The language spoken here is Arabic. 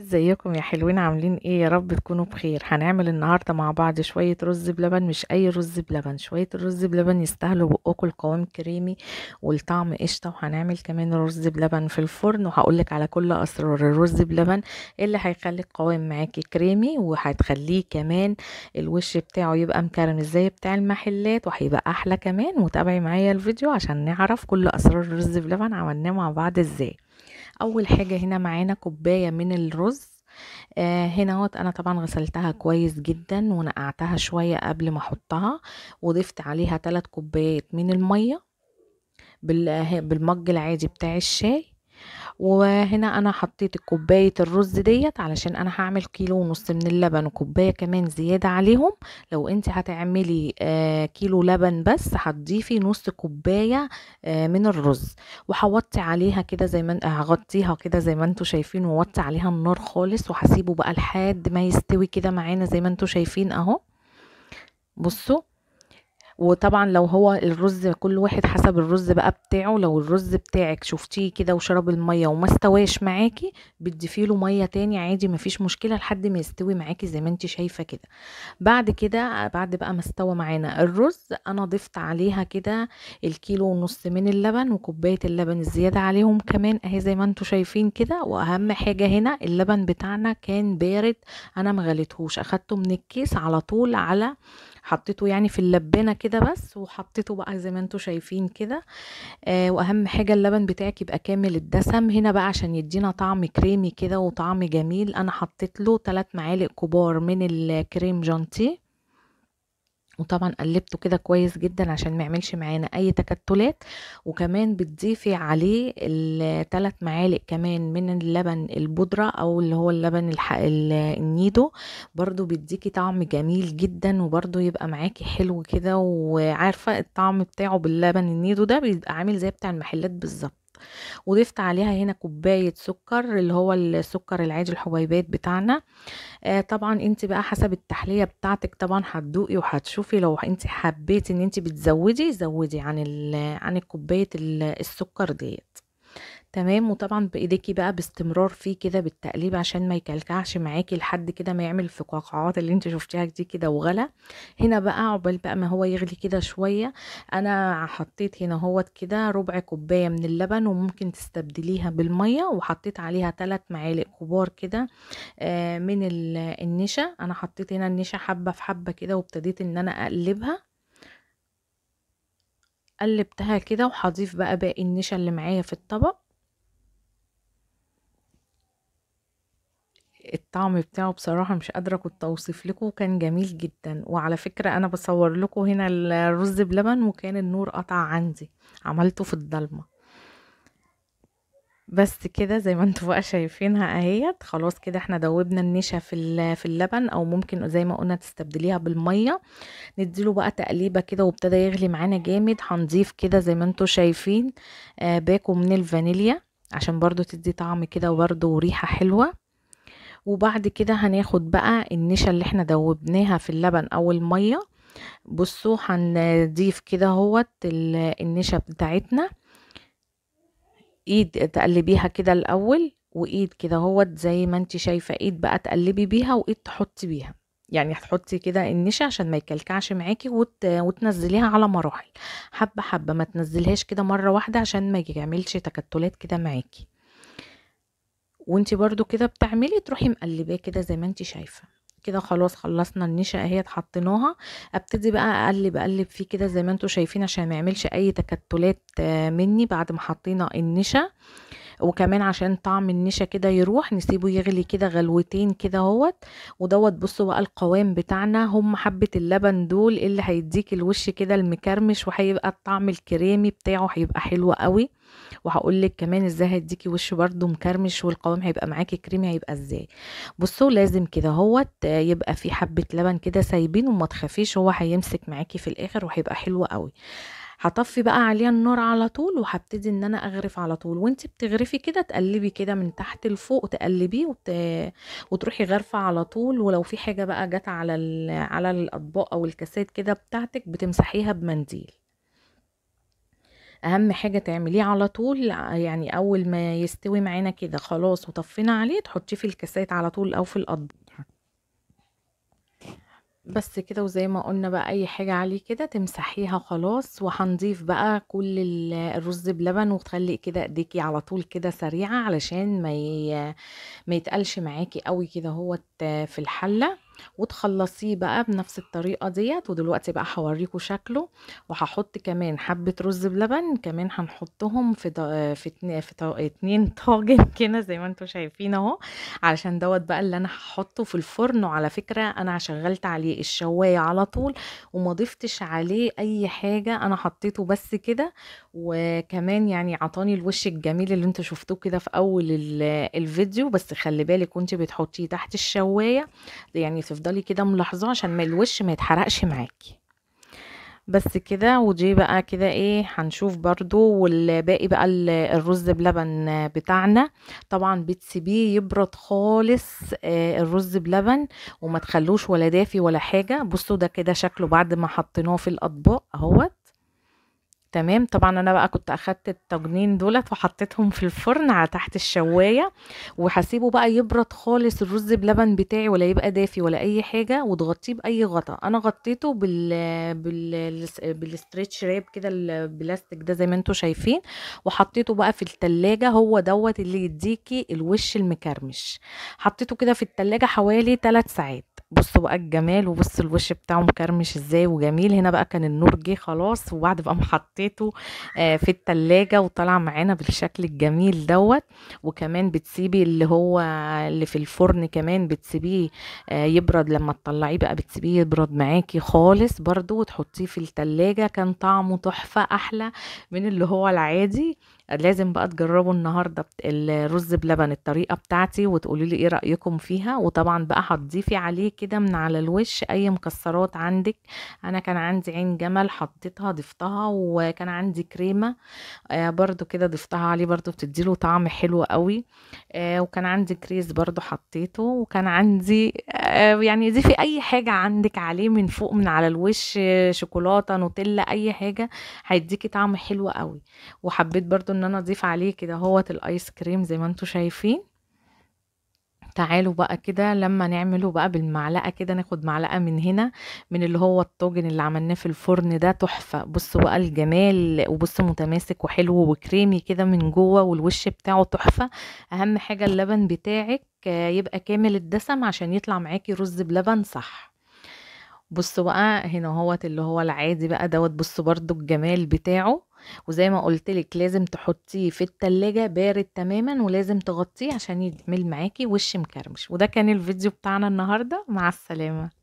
ازيكم يا حلوين؟ عاملين ايه؟ يا رب تكونوا بخير. هنعمل النهارده مع بعض شويه رز بلبن، مش اي رز بلبن، شويه الرز بلبن يستاهلوا بقكم، القوام كريمي والطعم قشطه. وهنعمل كمان رز بلبن في الفرن، وهقولك على كل اسرار الرز بلبن اللي هيخلي القوام معاكي كريمي، وهتخليه كمان الوش بتاعه يبقى مكرمش زي بتاع المحلات، وهيبقى احلى كمان. وتابعي معايا الفيديو عشان نعرف كل اسرار الرز بلبن عملناه مع بعض ازاي. اول حاجه هنا معانا كوبايه من الرز. هنا اهوت انا طبعا غسلتها كويس جدا ونقعتها شويه قبل ما احطها، وضفت عليها 3 كوبايات من الميه بالمج العادي بتاع الشاي. وهنا انا حطيت كوبايه الرز ديت علشان انا هعمل كيلو ونص من اللبن، وكوبايه كمان زياده عليهم. لو انت هتعملي كيلو لبن بس هتضيفي نص كوبايه من الرز. وهوطي عليها كده زي ما هغطيها كده زي ما انتوا شايفين، ووطي عليها النار خالص، وهسيبه بقى لحد ما يستوي كده معانا زي ما انتوا شايفين اهو. بصوا. وطبعا لو هو الرز كل واحد حسب الرز بقى بتاعه، لو الرز بتاعك شفتيه كده وشرب الميه وما استواش معاكي بتضيفي له ميه تاني عادي، مفيش مشكله لحد ما يستوي معاكي زي ما انت شايفه كده. بعد كده بعد بقى ما استوى معانا الرز، انا ضفت عليها كده الكيلو ونص من اللبن وكوبايه اللبن الزياده عليهم كمان اهي زي ما انتوا شايفين كده. واهم حاجه هنا اللبن بتاعنا كان بارد، انا ما غليتهوش، اخدته من الكيس على طول، على حطيته يعني في اللبانه كده بس، وحطيته بقى زي ما انتوا شايفين كده. واهم حاجه اللبن بتاعك يبقى كامل الدسم. هنا بقى عشان يدينا طعم كريمي كده وطعم جميل، انا حطيت له 3 معالق كبار من الكريم جانتيه. وطبعا قلبته كده كويس جدا عشان ما يعملش معانا اي تكتلات. وكمان بتضيفي عليه ال3 معالق كمان من اللبن البودرة، او اللي هو اللبن النيدو. برضو بيديكي طعم جميل جدا، وبرضو يبقى معاكي حلو كده. وعارفة الطعم بتاعه باللبن النيدو ده بيبقى عامل زي بتاع المحلات بالظبط. وضفت عليها هنا كوباية سكر، اللي هو السكر العادي الحبيبات بتاعنا. طبعا انت بقى حسب التحلية بتاعتك طبعا هتدوقي وهتشوفي، لو انت حبيتي ان انت بتزودي زودي عن الكوباية السكر ديت. تمام. وطبعا بايديكي بقى باستمرار فيه كده بالتقليب عشان ما يكلكعش معاكي لحد كده ما يعمل الفقاقعات اللي انت شفتيها دي كده وغلى. هنا بقى عقبال بقى ما هو يغلي كده شوية، انا حطيت هنا هوت كده ربع كوباية من اللبن، وممكن تستبدليها بالمية، وحطيت عليها 3 معالق كبار كده من النشا. انا حطيت هنا النشا حبة في حبة كده، وابتديت ان انا اقلبها. قلبتها كده، وهضيف بقى باقي النشا اللي معايا في الطبق. الطعم بتاعه بصراحة مش قادرة كنت اوصف لكم، كان جميل جدا. وعلى فكرة انا بصور لكم هنا الرز بلبن وكان النور قطع عندي، عملته في الضلمة. بس كده زي ما انتوا بقى شايفينها اهيت. خلاص كده احنا دوبنا النشا في اللبن، او ممكن زي ما قلنا تستبدليها بالمية. نديله بقى تقليبة كده، وابتدى يغلي معانا جامد. هنضيف كده زي ما انتوا شايفين باكو من الفانيليا عشان برضو تدي طعم كده وبرضو وريحة حلوة. وبعد كده هناخد بقى النشا اللي احنا دوبناها في اللبن او المية. بصوا هنضيف كده هوت النشا بتاعتنا. ايد تقلبيها كده الاول، وايد كده هوت زي ما انت شايفة، ايد بقى تقلبي بيها وايد تحطي بيها. يعني هتحطي كده النشا عشان ما يكلكعش معاكي، وتنزليها على مراحل، حبة حبة، ما تنزلهاش كده مرة واحدة عشان ما يعملش تكتلات كده معاكي. وانتي برضو كده بتعملي تروحي مقلباه كده زي ما انتي شايفة كده. خلاص خلصنا النشا اهي حطيناها. ابتدي بقى اقلب فيه كده زي ما انتوا شايفين عشان ما يعملش اي تكتلات مني بعد ما حطينا النشا. وكمان عشان طعم النشا كده يروح، نسيبه يغلي كده غلوتين كده اهوت. ودوت بصوا بقى القوام بتاعنا، هم حبة اللبن دول اللي هيديك الوش كده المكرمش، وهيبقى الطعم الكريمي بتاعه هيبقى حلو قوي. وهقول لك كمان ازاي هيديكي وش برضو مكرمش، والقوام هيبقى معاكي كريمي هيبقى ازاي. بصوا لازم كده هوت يبقى في حبة لبن كده سايبين، وما تخافيش هو هيمسك معاكي في الاخر وهيبقى حلو قوي. هطفي بقى عليها النار على طول، وهبتدي ان انا اغرف على طول. وانت بتغرفي كده تقلبي كده من تحت لفوق، تقلبيه وتروحي غرفة على طول. ولو في حاجة بقى جت على الاطباق او الكاسات كده بتاعتك، بتمسحيها بمنديل. اهم حاجة تعمليه على طول، يعني اول ما يستوي معانا كده خلاص وطفينا عليه، تحطيه في الكاسات على طول او في الاطباق. بس كده، وزي ما قلنا بقى اي حاجة عليه كده تمسحيها خلاص. وهنضيف بقى كل الرز بلبن، وتخلي كده ايديكي على طول كده سريعة علشان ما يتقلش معاكي قوي كده هوت في الحلة. وتخلصيه بقى بنفس الطريقة ديت. ودلوقتي بقى هوريكم شكله. وهحط كمان حبة رز بلبن كمان، هنحطهم في 2 طاجن كده زي ما انتوا شايفين اهو، علشان دوت بقى اللي انا هحطه في الفرن. وعلى فكرة انا شغلت عليه الشواية على طول، وما ضفتش عليه اي حاجة، انا حطيته بس كده. وكمان يعني عطاني الوش الجميل اللي انتوا شفتوه كده في اول الفيديو. بس خلي بالك وانت بتحطيه تحت الشواية، يعني تفضلي كده ملاحظاه عشان ما الوش ما يتحرقش معاكي. بس كده. ودي بقى كده ايه، هنشوف برضو. والباقي بقى الرز بلبن بتاعنا، طبعا بتسيبيه يبرد خالص الرز بلبن، وما تخلوش ولا دافي ولا حاجة. بصوا ده كده شكله بعد ما حطيناه في الاطباق اهوت. تمام. طبعا انا بقى كنت اخدت الطاجنين دولت وحطيتهم في الفرن على تحت الشوايه. وهسيبه بقى يبرد خالص الرز بلبن بتاعي، ولا يبقى دافي ولا اي حاجه. وتغطيه باي غطا. انا غطيته بالستريتش راب كده، البلاستيك ده زي ما انتوا شايفين. وحطيته بقى في التلاجة، هو دوت اللي يديكي الوش المكرمش. حطيته كده في التلاجة حوالي 3 ساعات. بصوا بقى الجمال، وبصوا الوش بتاعه مكرمش ازاي وجميل. هنا بقى كان النور جه خلاص، وبعد بقى ما حطيته في التلاجة وطلع معانا بالشكل الجميل دوت. وكمان بتسيبي اللي هو اللي في الفرن كمان بتسيبيه يبرد. لما تطلعيه بقى بتسيبيه يبرد معاكي خالص برضو، وتحطيه في التلاجة. كان طعمه تحفة، احلى من اللي هو العادي. لازم بقى تجربوا النهارده الرز بلبن الطريقه بتاعتي، وتقولوا لي ايه رايكم فيها. وطبعا بقى هتضيفي عليه كده من على الوش اي مكسرات عندك. انا كان عندي عين جمل حطيتها ضفتها، وكان عندي كريمه برضو كده ضفتها عليه، برضو بتديله طعم حلو قوي. وكان عندي كريز برضو حطيته. وكان عندي يعني ضيفي اي حاجه عندك عليه من فوق من على الوش، شوكولاته، نوتيلا، اي حاجه هيديكي طعم حلو قوي. وحبيت برضو ان انا اضيف عليه كده هوت الايس كريم زي ما انتوا شايفين. تعالوا بقى كده لما نعمله بقى بالمعلقة كده، ناخد معلقة من هنا من اللي هو الطاجن اللي عملناه في الفرن ده تحفة. بصوا بقى الجمال، وبصوا متماسك وحلو وكريمي كده من جوه، والوش بتاعه تحفة. اهم حاجة اللبن بتاعك يبقى كامل الدسم عشان يطلع معاكي رز بلبن صح. بصوا بقى هنا هوت اللي هو العادي بقى دوت. بصوا برضو الجمال بتاعه. وزي ما قلتلك لازم تحطيه في التلاجة بارد تماما، ولازم تغطيه عشان يعمل معاكي وش مكرمش. وده كان الفيديو بتاعنا النهاردة. مع السلامة.